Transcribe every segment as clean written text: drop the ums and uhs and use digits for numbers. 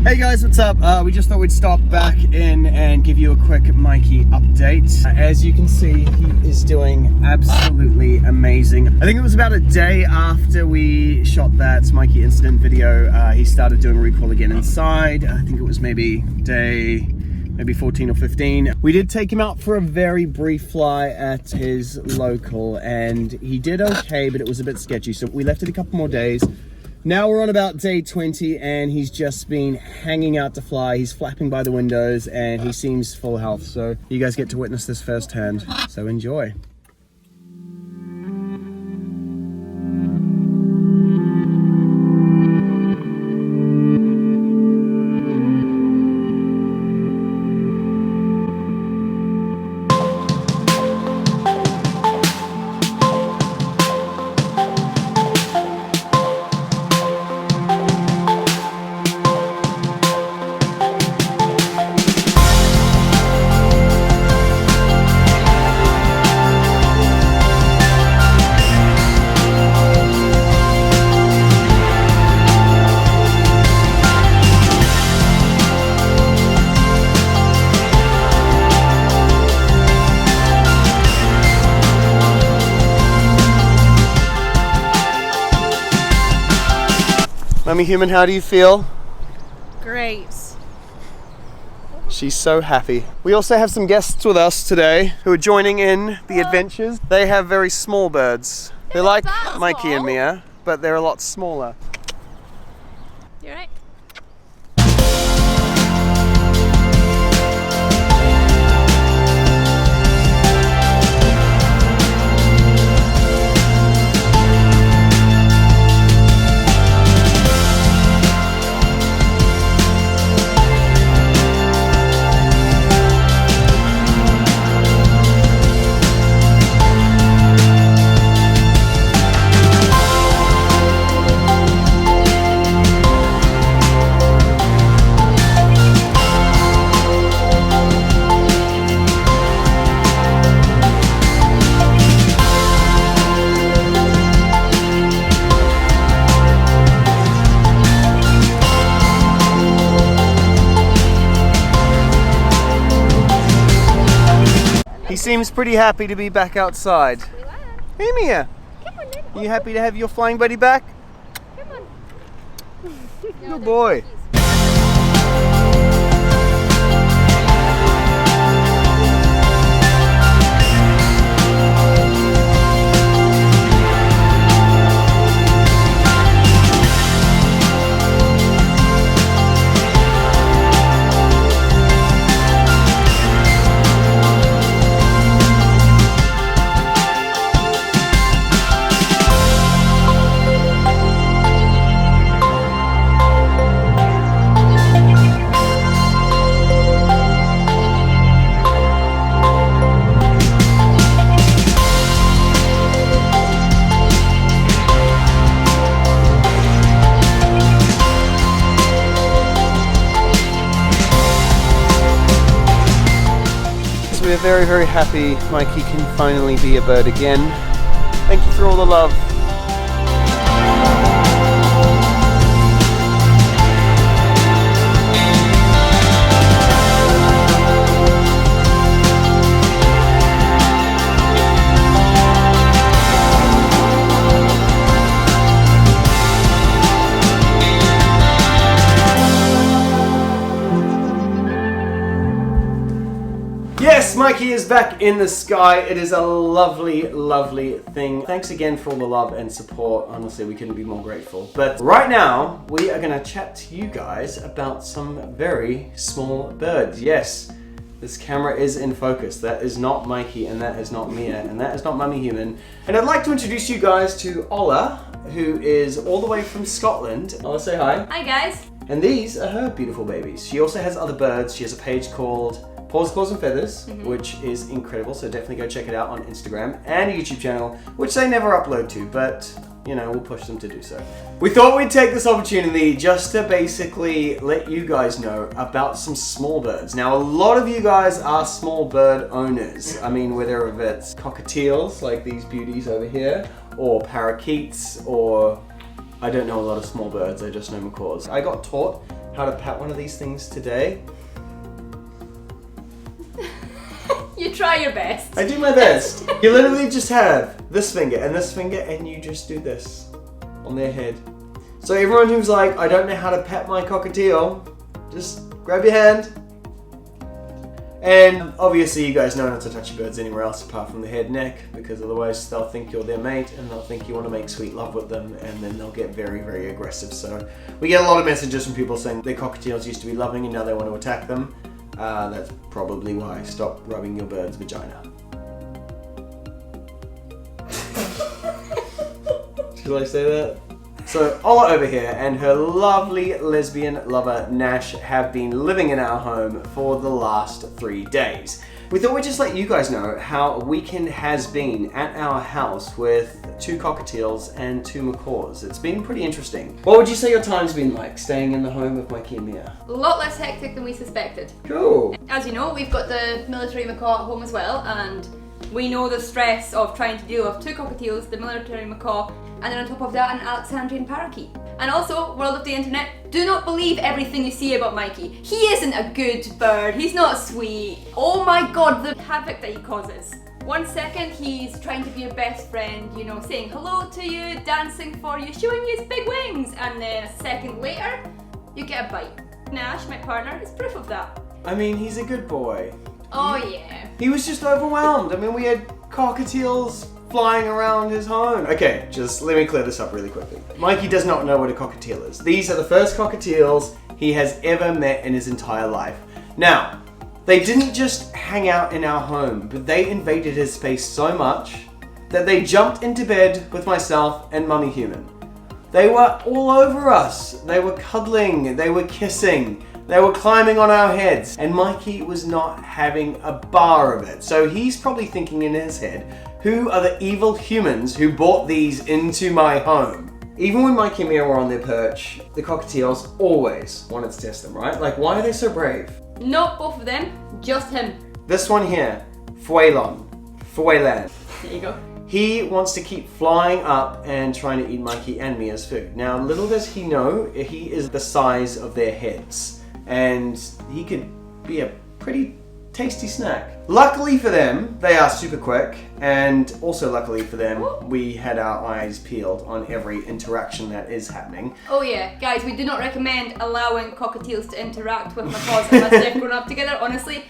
Hey guys, what's up? We just thought we'd stop back in and give you a quick Mikey update. As you can see, he is doing absolutely amazing. I think it was about a day after we shot that Mikey incident video, he started doing recall again inside. I think it was maybe day 14 or 15. We did take him out for a very brief fly at his local and he did okay, but it was a bit sketchy. So we left it a couple more days. Now we're on about day 20 and he's just been hanging out to fly. He's flapping by the windows and he seems full health. So you guys get to witness this firsthand. So enjoy. Mummy Human, how do you feel? Great. She's so happy. We also have some guests with us today who are joining in the adventures. They have very small birds. They're like Mikey and Mia, but they're a lot smaller. You alright? He seems pretty happy to be back outside. Hey Mia, Come on, then. are you happy to have your flying buddy back? Come on. Good boy. We're very, very happy Mikey can finally be a bird again. Thank you for all the love. Yes, Mikey is back in the sky. It is a lovely, lovely thing. Thanks again for all the love and support. Honestly, we couldn't be more grateful. But right now, we are gonna chat to you guys about some very small birds. Yes, this camera is in focus. That is not Mikey, and that is not Mia, and that is not Mummy Human. And I'd like to introduce you guys to Ola, who is all the way from Scotland. Ola, say hi. Hi, guys. And these are her beautiful babies. She also has other birds. She has a page called Paws, Claws and Feathers, which is incredible, so definitely go check it out on Instagram, and a YouTube channel, which they never upload to, but, you know, we'll push them to do so. We thought we'd take this opportunity just to basically let you guys know about some small birds. Now, a lot of you guys are small bird owners. I mean, whether it's cockatiels, like these beauties over here, or parakeets, or I don't know a lot of small birds, I just know macaws. I got taught how to pat one of these things today. You try your best. I do my best. You literally just have this finger, and you just do this on their head. So everyone who's like, I don't know how to pat my cockatiel, just grab your hand. And obviously you guys know not to touch your birds anywhere else apart from the head, neck, because otherwise they'll think you're their mate and they'll think you want to make sweet love with them, and then they'll get very, very aggressive. So we get a lot of messages from people saying their cockatiels used to be loving and now they want to attack them. That's probably why. Stop rubbing your bird's vagina. Should I say that? So Ola over here and her lovely lesbian lover Nash have been living in our home for the last 3 days. We thought we'd just let you guys know how a weekend has been at our house with 2 cockatiels and 2 macaws. It's been pretty interesting. What would you say your time's been like staying in the home of Mikey Mia? A lot less hectic than we suspected. Cool. As you know, we've got the military macaw at home as well, and we know the stress of trying to deal with 2 cockatiels, the military macaw, and then on top of that an Alexandrian parakeet. And also, world of the internet, do not believe everything you see about Mikey. He isn't a good bird, he's not sweet. Oh my god, the havoc that he causes. 1 second he's trying to be your best friend, you know, saying hello to you, dancing for you, showing you his big wings, and then a second later, you get a bite. Nash, my partner, is proof of that. I mean, he's a good boy. Oh yeah. He was just overwhelmed. I mean, we had cockatiels flying around his home. Okay, just let me clear this up really quickly. Mikey does not know what a cockatiel is. These are the first cockatiels he has ever met in his entire life. Now, they didn't just hang out in our home, but they invaded his space so much that they jumped into bed with myself and Mummy Human. They were all over us. They were cuddling, they were kissing, they were climbing on our heads, and Mikey was not having a bar of it. So he's probably thinking in his head, who are the evil humans who brought these into my home? Even when Mikey and Mia were on their perch, the cockatiels always wanted to test them, right? Like, why are they so brave? Not both of them, just him. This one here, Fuelan. There you go. He wants to keep flying up and trying to eat Mikey and Mia's food. Now, little does he know, he is the size of their heads, and he could be a pretty tasty snack. Luckily for them, they are super quick, and also luckily for them, we had our eyes peeled on every interaction that is happening. Oh yeah, guys, we do not recommend allowing cockatiels to interact with macaws unless they've grown up together. Honestly,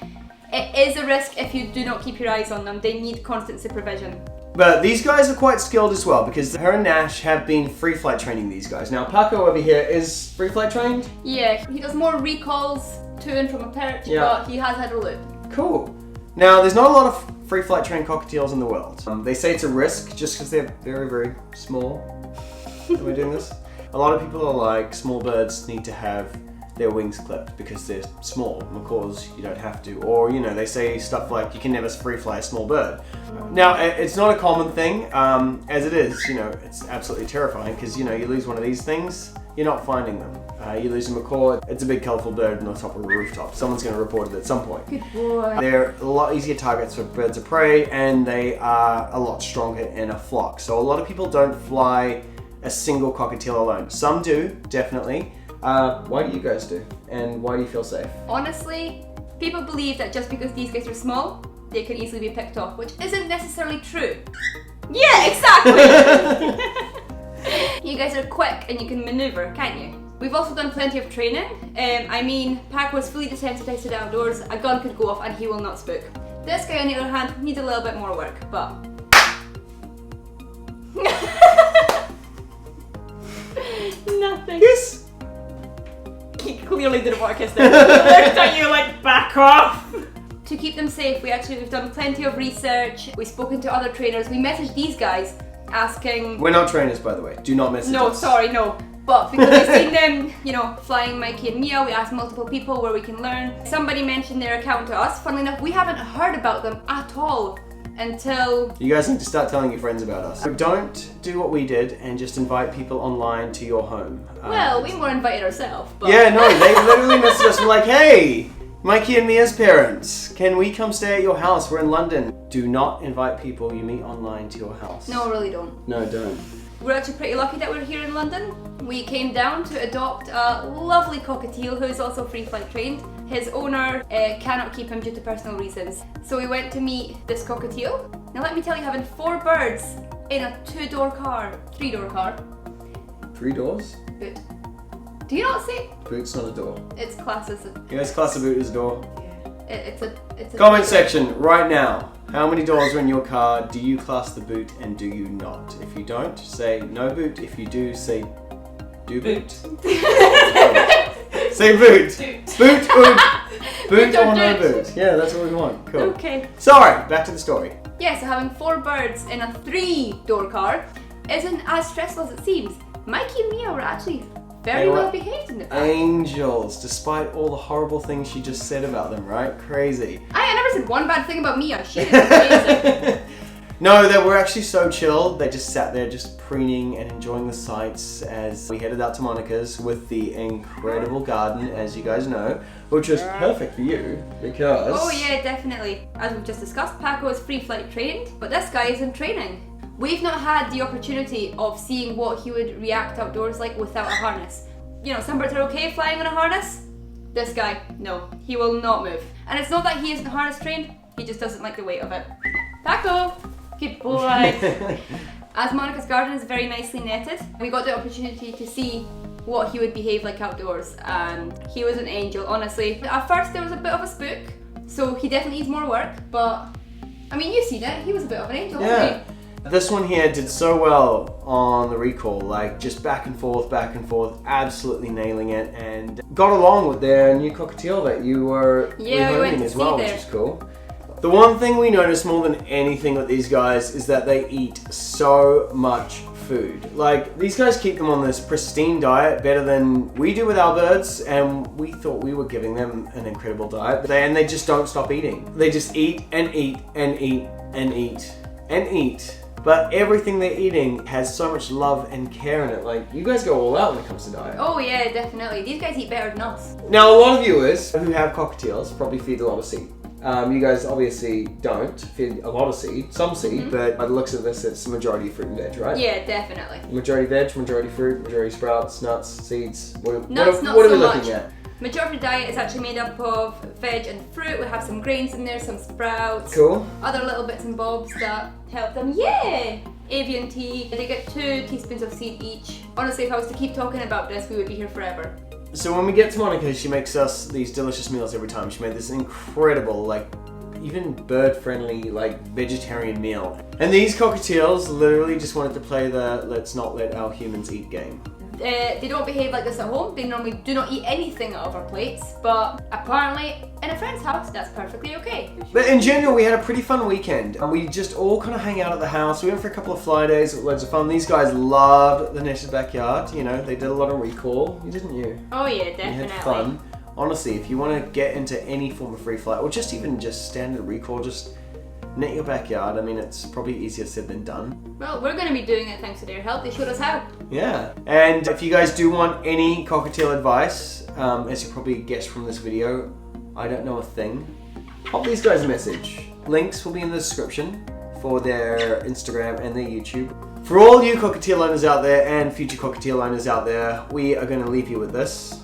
it is a risk if you do not keep your eyes on them. They need constant supervision. But these guys are quite skilled as well, because her and Nash have been free flight training these guys. Now, Paco over here is free flight trained? Yeah, he does more recalls to and from a perch, but he has had a loop. Cool. Now, there's not a lot of free flight trained cockatiels in the world. They say it's a risk just because they're very, very small. Am I doing this? A lot of people are like, small birds need to have their wings clipped because they're small. Macaws, you don't have to. Or, you know, they say stuff like, you can never free fly a small bird. Now, it's not a common thing, as it is, you know, it's absolutely terrifying because, you know, you lose one of these things, you're not finding them. You lose a macaw, it's a big colourful bird on the top of a rooftop. Someone's going to report it at some point. Good boy. They're a lot easier targets for birds of prey, and they are a lot stronger in a flock. So a lot of people don't fly a single cockatiel alone. Some do, definitely. Why do you guys do? And why do you feel safe? Honestly, people believe that just because these guys are small, they can easily be picked off, which isn't necessarily true. Yeah, exactly! You guys are quick and you can maneuver, can't you? We've also done plenty of training. I mean, Pac was fully desensitized to the outdoors, a gun could go off and he will not spook. This guy, on the other hand, needs a little bit more work, but... Nothing. Yes! He clearly didn't want to kiss them. He looked at you like, back off! To keep them safe, we've done plenty of research, we've spoken to other trainers, we messaged these guys asking... We're not trainers, by the way. Do not message us. No, sorry, no. But because we've seen them, you know, flying Mikey and Mia, we asked multiple people where we can learn. Somebody mentioned their account to us. Funnily enough, we haven't heard about them at all until... You guys need to start telling your friends about us. So don't do what we did and just invite people online to your home. Well, we more invited ourselves, but... Yeah, no, they literally messaged us. We're like, hey, Mikey and Mia's parents, can we come stay at your house? We're in London. Do not invite people you meet online to your house. No, really don't. No, don't. We're actually pretty lucky that we're here in London. We came down to adopt a lovely cockatiel who is also free flight trained. His owner cannot keep him due to personal reasons. So we went to meet this cockatiel. Now let me tell you, having 4 birds in a 3-door car. 3 doors? Boot. Do you not see? Boot's not a door. It's classed as a... You guys class a boot as a door? Yeah. It's a... Comment section right now. How many doors are in your car? Do you class the boot and do you not? If you don't, say no boot. If you do, say do boot. Say boot. Boot or no boot. Yeah, that's what we want. Cool. Okay. Sorry, back to the story. Yeah, so having 4 birds in a 3-door car isn't as stressful as it seems. Mikey and Mia were actually very well behaved in the back. Angels, despite all the horrible things she just said about them, right? Crazy. I never said one bad thing about Mia. She is amazing. No, they were actually so chill. They just sat there just preening and enjoying the sights as we headed out to Monica's with the incredible garden, as you guys know, which was perfect for you because... Oh yeah, definitely. As we've just discussed, Paco is free flight trained, but this guy is in training. We've not had the opportunity of seeing what he would react outdoors like without a harness. You know, some birds are okay flying on a harness. This guy, no, he will not move. And it's not that he isn't harness trained, he just doesn't like the weight of it. Paco! Good boy. As Monica's garden is very nicely netted, we got the opportunity to see what he would behave like outdoors, and he was an angel, honestly. At first there was a bit of a spook, so he definitely needs more work, but I mean, you've seen it, he was a bit of an angel, wasn't he? This one here did so well on the recall, like just back and forth, absolutely nailing it, and got along with their new cockatiel that you were rehoming as well, which is cool. The one thing we noticed more than anything with these guys is that they eat so much food. Like, these guys keep them on this pristine diet better than we do with our birds, and we thought we were giving them an incredible diet, and they just don't stop eating. They just eat and eat and eat and eat and eat. But everything they're eating has so much love and care in it. Like, you guys go all out when it comes to diet. Oh yeah, definitely. These guys eat better than us. Now, a lot of viewers who have cockatiels probably feed a lot of seed. You guys obviously don't feed a lot of seed, some seed, but by the looks of this, it's majority fruit and veg, right? Yeah, definitely. Majority veg, majority fruit, majority sprouts, nuts, seeds. What are we so looking at? Majority of the diet is actually made up of veg and fruit. We have some grains in there, some sprouts. Cool. Other little bits and bobs that help them. Yeah! Avian tea. They get 2 teaspoons of seed each. Honestly, if I was to keep talking about this, we would be here forever. So when we get to Monica, she makes us these delicious meals every time. She made this incredible, like, even bird-friendly, like, vegetarian meal. And these cockatiels literally just wanted to play the let's not let our humans eat game. They don't behave like this at home. They normally do not eat anything out of our plates, but apparently in a friend's house, that's perfectly okay. But in general, we had a pretty fun weekend. And we just all kind of hang out at the house. We went for a couple of fly days, loads of fun. These guys loved the netted backyard. You know, they did a lot of recall, didn't you? Oh yeah, definitely. You had fun. Honestly, if you want to get into any form of free flight, or just even just standard recall, just net your backyard. I mean, it's probably easier said than done. Well, we're going to be doing it thanks to their help. They showed us how. Yeah. And if you guys do want any cockatiel advice, as you probably guessed from this video, I don't know a thing. Pop these guys a message. Links will be in the description for their Instagram and their YouTube. For all you cockatiel owners out there and future cockatiel owners out there, we are going to leave you with this.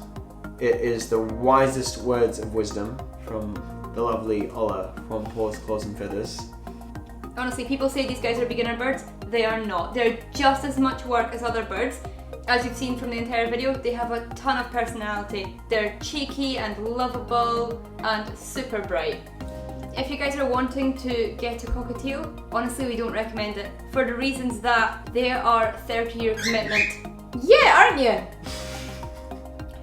It is the wisest words of wisdom from the lovely Ola from Paws, Claws and Feathers. Honestly, people say these guys are beginner birds. They are not. They're just as much work as other birds. As you've seen from the entire video, they have a ton of personality. They're cheeky and lovable and super bright. If you guys are wanting to get a cockatiel, honestly we don't recommend it for the reasons that they are 30-year commitment. Yeah, aren't you?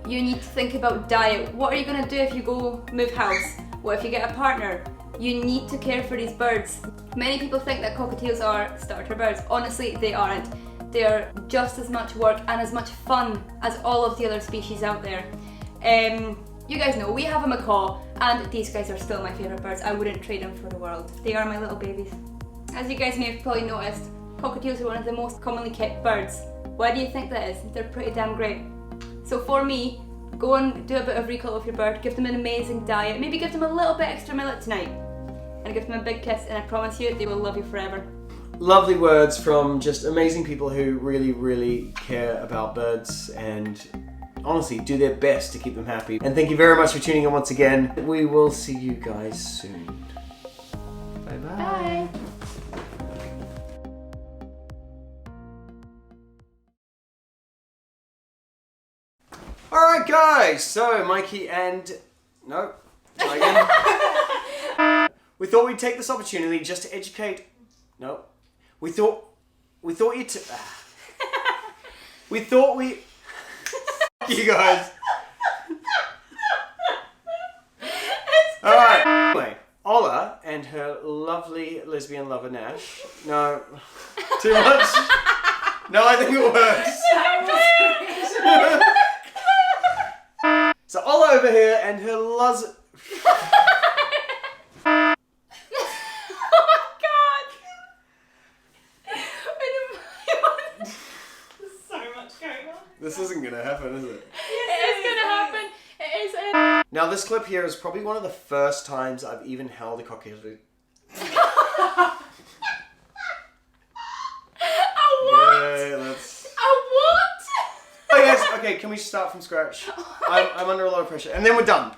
You need to think about diet. What are you going to do if you go move house? What if you get a partner? You need to care for these birds. Many people think that cockatiels are starter birds. Honestly, they aren't. They are just as much work and as much fun as all of the other species out there. You guys know, we have a macaw, and these guys are still my favourite birds. I wouldn't trade them for the world. They are my little babies. As you guys may have probably noticed, cockatiels are one of the most commonly kept birds. Why do you think that is? They're pretty damn great. So for me, go and do a bit of recall of your bird, give them an amazing diet, maybe give them a little bit extra millet tonight, and give them a big kiss, and I promise you, they will love you forever. lovely words from just amazing people who really care about birds and honestly do their best to keep them happy. And thank you very much for tuning in once again. We will see you guys soon. Bye-bye. Bye. Alright guys, so Mikey and... No, try again. We thought we'd take this opportunity just to educate... No. We thought you guys. Alright. Anyway, Ola and her lovely lesbian lover Nash. No. Too much? No, I think it works. So Ola over here and her This isn't gonna happen, is it? It is gonna happen. It is. Now this clip here is probably one of the first times I've even held a cockatiel. A what? Yeah, that's... A what? Oh yes, okay, can we start from scratch? I'm under a lot of pressure. And then we're done.